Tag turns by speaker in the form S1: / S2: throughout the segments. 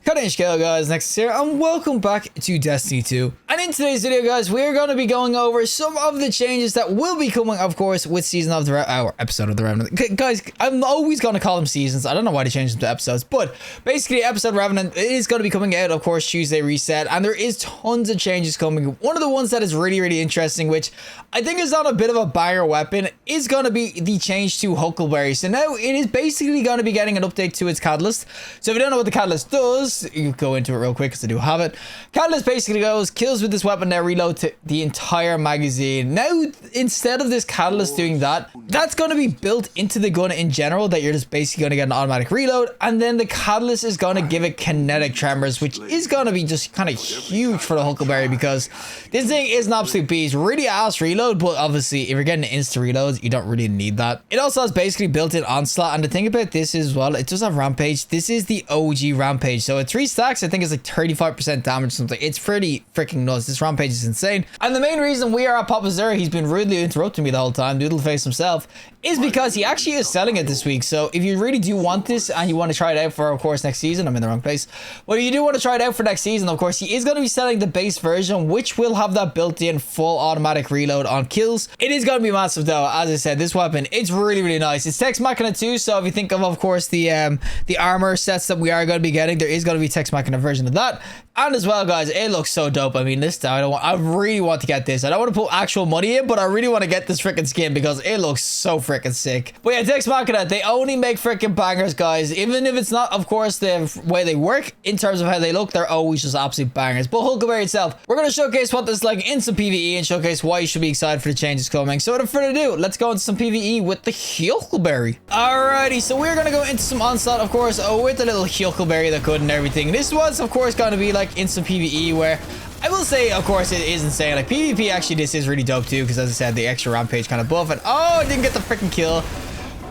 S1: HUCKLE guys, Nexas here, and welcome back to Destiny 2. And in today's video, guys, we're going to be going over some of the changes that will be coming, of course, with season of the episode of the Revenant. Guys, I'm always going to call them seasons. I don't know why they changed them to episodes, but basically, episode Revenant is going to be coming out, of course, Tuesday reset, and there is tons of changes coming. One of the ones that is really interesting, which I think is on a bit of a banger weapon, is going to be the change to huckleberry. So now it is basically going to be getting an update to its catalyst. So if you don't know what the catalyst does, you go into it real quick because I do have it. Catalyst basically goes, kills with this weapon, now reload to the entire magazine. Now, instead of this catalyst doing that, that's going to be built into the gun in general, that you're just basically going to get an automatic reload, and then the catalyst is going to give it kinetic tremors, which is going to be just kind of huge for the huckleberry, because this thing is an absolute beast. Really ass reload, but obviously if you're getting instant reloads, you don't really need that. It also has basically built-in onslaught, and the thing about this as well, it does have rampage. This is the OG rampage, so at 3 stacks, I think it's like 35% damage or something. It's pretty freaking nuts. This rampage is insane. And the main reason we are at Papa Zero, he's been rudely interrupting me the whole time, Doodleface himself, is because he actually is selling it this week. So if you really do want this and you want to try it out for, of course, next season, I'm in the wrong place. Well, you do want to try it out for next season, of course, he is going to be selling the base version, which will have that built-in full automatic reload on kills. It is going to be massive though. As I said, this weapon, it's really nice. It's Tex Machina too, so if you think of course, the armor sets that we are going to be getting, there is going to be Tex Machina version of that. And as well, guys, it looks so dope. I mean, this time I really want to get this. I don't want to put actual money in, but I really want to get this freaking skin because it looks so freaking sick. But yeah, Tex Machina, they only make freaking bangers, guys. Even if it's not, of course, the way they work in terms of how they look, they're always just absolute bangers. But huckleberry itself, we're going to showcase what this is like in some PvE and showcase why you should be excited for the changes coming. So without further ado, let's go into some PvE with the huckleberry. Alrighty, so we're going to go into some onslaught, of course, with the little huckleberry that could and everything. This was, of course, going to be like instant PvE, where I will say, of course, it is insane. Like PvP, actually, this is really dope too, because as I said, the extra rampage kind of buff, and oh, I didn't get the freaking kill.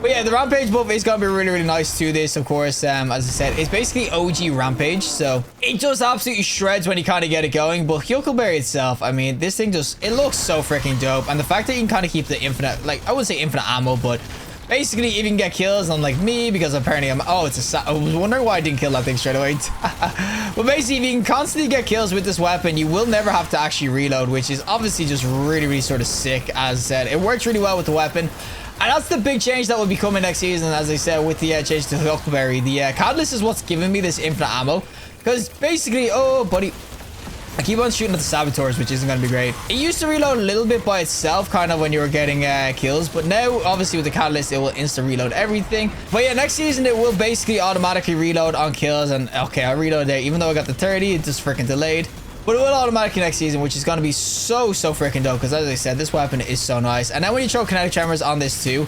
S1: But yeah, the rampage buff is going to be really nice to this, of course. As I said, it's basically OG rampage, so it just absolutely shreds when you kind of get it going. But huckleberry itself, I mean, this thing just, it looks so freaking dope. And the fact that you can kind of keep the infinite, like, I wouldn't say infinite ammo, but basically, if you can get kills, unlike me, because apparently I'm, oh, it's a, I was wondering why I didn't kill that thing straight away. But basically, if you can constantly get kills with this weapon, you will never have to actually reload, which is obviously just really sort of sick. As I said, it works really well with the weapon. And that's the big change that will be coming next season, as I said, with the change to huckleberry. The catalyst is what's giving me this infinite ammo. Because basically, oh, buddy, I keep on shooting at the saboteurs, which isn't going to be great. It used to reload a little bit by itself, kind of when you were getting kills. But now, obviously, with the catalyst, it will insta-reload everything. But yeah, next season, it will basically automatically reload on kills. And okay, I reload there. Even though I got the 30, it just freaking delayed. But it will automatically next season, which is going to be so freaking dope. Because as I said, this weapon is so nice. And then when you throw kinetic tremors on this too,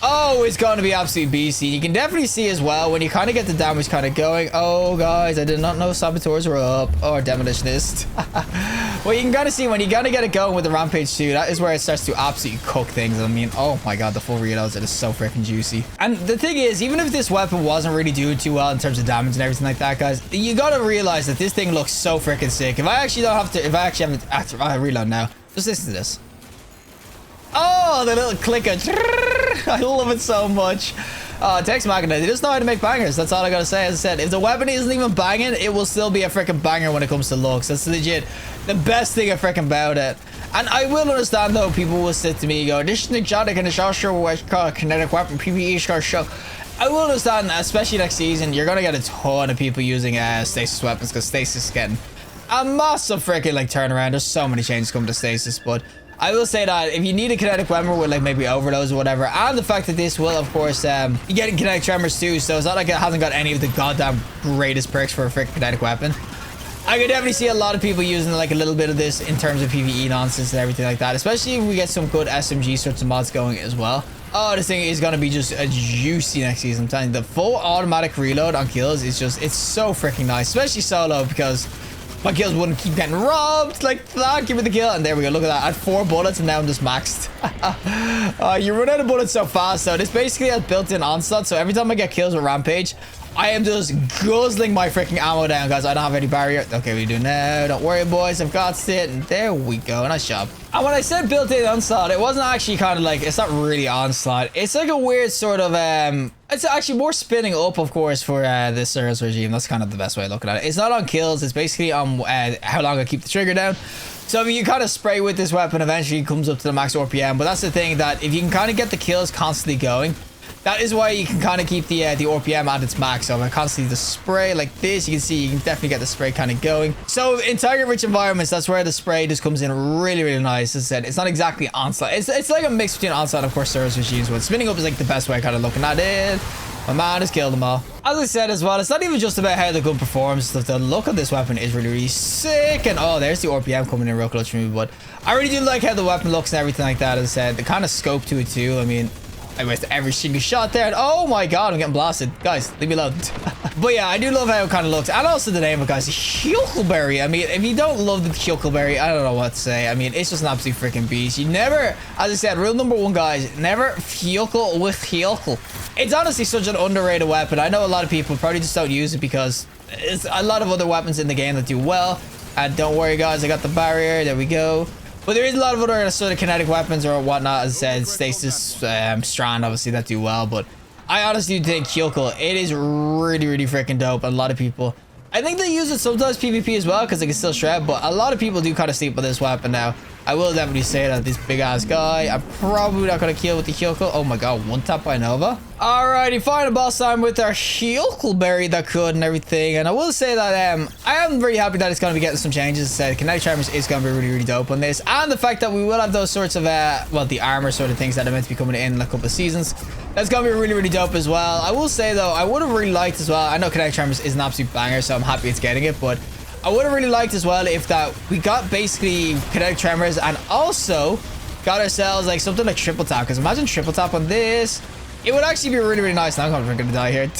S1: oh, it's going to be absolutely beastly. You can definitely see as well when you kind of get the damage kind of going. Oh, guys, I did not know saboteurs were up. Or demolitionist. Well, you can kind of see when you got to get it going with the rampage too. That is where it starts to absolutely cook things. I mean, oh my god, the full reloads, it is so freaking juicy. And the thing is, even if this weapon wasn't really doing too well in terms of damage and everything like that, guys, you got to realize that this thing looks so freaking sick. If I actually don't have to, if I actually have to, I reload now. Just listen to this. Oh, the little clicker. I love it so much. Tex Machina, they just know how to make bangers. That's all I gotta say. As I said, if the weapon isn't even banging, it will still be a freaking banger when it comes to looks. That's legit the best thing freaking about it. And I will understand, though, people will sit to me and go, this is exotic and it's also what kinetic weapon PvE is gonna show. I will understand, especially next season, you're gonna get a ton of people using stasis weapons, because stasis is getting a massive freaking like turnaround. There's so many changes coming to stasis, but I will say that if you need a kinetic weapon with like maybe overloads or whatever, and the fact that this will, of course, you get kinetic tremors too, so it's not like it hasn't got any of the goddamn greatest perks for a freaking kinetic weapon. I could definitely see a lot of people using like a little bit of this in terms of PvE nonsense and everything like that, especially if we get some good SMG sorts of mods going as well. Oh, this thing is going to be just a juicy next season. I'm telling you, the full automatic reload on kills is just, it's so freaking nice, especially solo, because my kills wouldn't keep getting robbed like that. Give me the kill. And there we go. Look at that. I had 4 bullets and now I'm just maxed. You run out of bullets so fast. So this basically has built-in onslaught. So every time I get kills with rampage, I am just guzzling my freaking ammo down, guys. I don't have any barrier. Okay, we do now. Don't worry, boys. I've got it. And there we go. Nice job. And when I said built-in onslaught, it wasn't actually kind of like, it's not really onslaught. It's like a weird sort of, it's actually more spinning up, of course, for the Surge regime. That's kind of the best way of looking at it. It's not on kills. It's basically on how long I keep the trigger down. So if you kind of spray with this weapon, eventually it comes up to the max RPM. But that's the thing, that if you can kind of get the kills constantly going, that is why you can kind of keep the RPM at its max. So if I constantly just spray like this, you can see you can definitely get the spray kind of going. So in target-rich environments, that's where the spray just comes in really, really nice. As I said, it's not exactly onslaught. It's like a mix between onslaught and, of course, Surge regimes. But spinning up is like the best way of kind of looking at it. My man has killed them all. As I said as well, it's not even just about how the gun performs. The look of this weapon is really, really sick. And oh, there's the RPM coming in real close for me. But I really do like how the weapon looks and everything like that. As I said, the kind of scope to it too. I mean, I missed every single shot there. And oh my god, I'm getting blasted. Guys, leave me alone. But yeah, I do love how it kind of looks. And also the name of it, guys. Huckleberry. I mean, if you don't love the huckleberry, I don't know what to say. I mean, it's just an absolute freaking beast. You never, as I said, rule number one, guys, never huckle with huckle. It's honestly such an underrated weapon. I know a lot of people probably just don't use it because there's a lot of other weapons in the game that do well. And don't worry, guys, I got the barrier. There we go. But there is a lot of other sort of kinetic weapons or whatnot, as I said, stasis, strand, obviously, that do well. But I honestly think huckle, it is really, really freaking dope. A lot of people, I think they use it sometimes PvP as well because they can still shred. But a lot of people do kind of sleep with this weapon now. I will definitely say that this big ass guy, I'm probably not going to kill with the huckle. Oh my god, one tap by Nova. Alrighty, final boss time with our huckleberry that could and everything. And I will say that I am very happy that it's going to be getting some changes. Said kinetic tremors is going to be really, really dope on this. And the fact that we will have those sorts of, well, the armor sort of things that are meant to be coming in a couple of seasons. That's going to be really, really dope as well. I will say, though, I would have really liked as well. I know kinetic tremors is an absolute banger, so I'm happy it's getting it. But I would have really liked as well if that we got basically kinetic tremors and also got ourselves like something like triple tap. Because imagine triple tap on this. It would actually be really, really nice. Now I'm going to die here.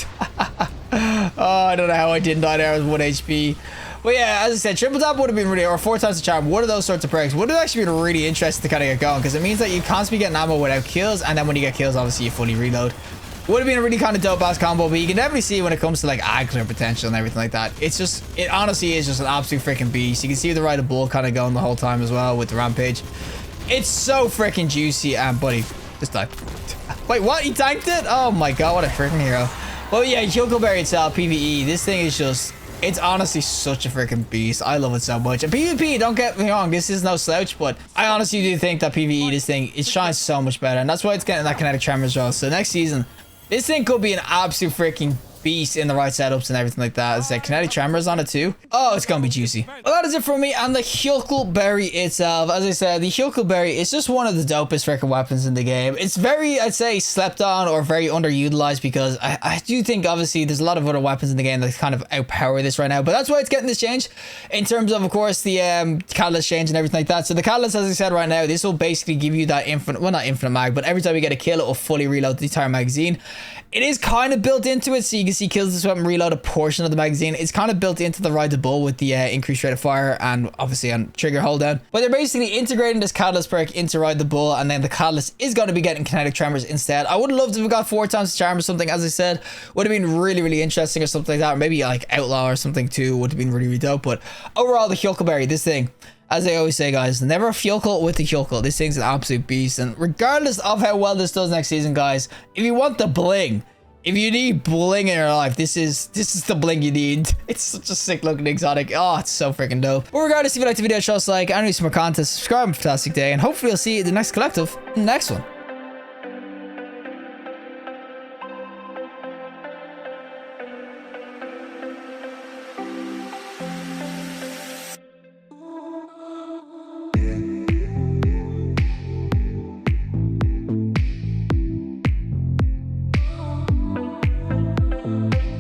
S1: Oh, I don't know how I didn't die there. I was 1 HP. But yeah, as I said, triple tap would have been really, or 4 times the charm. One of those sorts of perks would have actually been really interesting to kind of get going. Because it means that you constantly getting ammo without kills. And then when you get kills, obviously you fully reload. Would have been a really kind of dope ass combo, but you can definitely see when it comes to like AGLR potential and everything like that. It's just, it honestly is just an absolute freaking beast. You can see the Ride of Bull kind of going the whole time as well with the Rampage. It's so freaking juicy. And buddy, just die. Wait, what? He tanked it? Oh my god, what a freaking hero. But yeah, huckleberry itself, PvE, this thing is just, it's honestly such a freaking beast. I love it so much. And PvP, don't get me wrong, this is no slouch, but I honestly do think that PvE, this thing, it shines so much better. And that's why it's getting that kinetic tremor as well. So next season, this thing could be an absolute freaking beast in the right setups and everything like that. It's like kinetic tremors on it too. Oh, it's gonna be juicy. Well, that is it for me and the huckleberry itself. As I said, the huckleberry is just one of the dopest freaking weapons in the game. It's very, I'd say, slept on or very underutilized because I do think obviously there's a lot of other weapons in the game that kind of outpower this right now. But that's why it's getting this change in terms of course, the catalyst change and everything like that. So the catalyst, as I said right now, this will basically give you that infinite, well, not infinite mag, but every time you get a kill, it will fully reload the entire magazine. It is kind of built into it, so you can see kills this weapon reload a portion of the magazine. It's kind of built into the Ride the Bull with the increased rate of fire and obviously on trigger hold down. But they're basically integrating this catalyst perk into Ride the Bull, and then the catalyst is going to be getting kinetic tremors instead. I would have loved if we got 4 times the charm or something, as I said. Would have been really, really interesting or something like that. Or maybe like Outlaw or something too would have been really, really dope. But overall, the huckleberry, this thing, as I always say, guys, never huckle with the huckle. This thing's an absolute beast. And regardless of how well this does next season, guys, if you want the bling, if you need bling in your life, this is the bling you need. It's such a sick looking exotic. Oh, it's so freaking dope. But regardless, if you liked the video, show us a like. I need some more content. Subscribe. Have a fantastic day. And hopefully I'll see you in the next collective in the next one.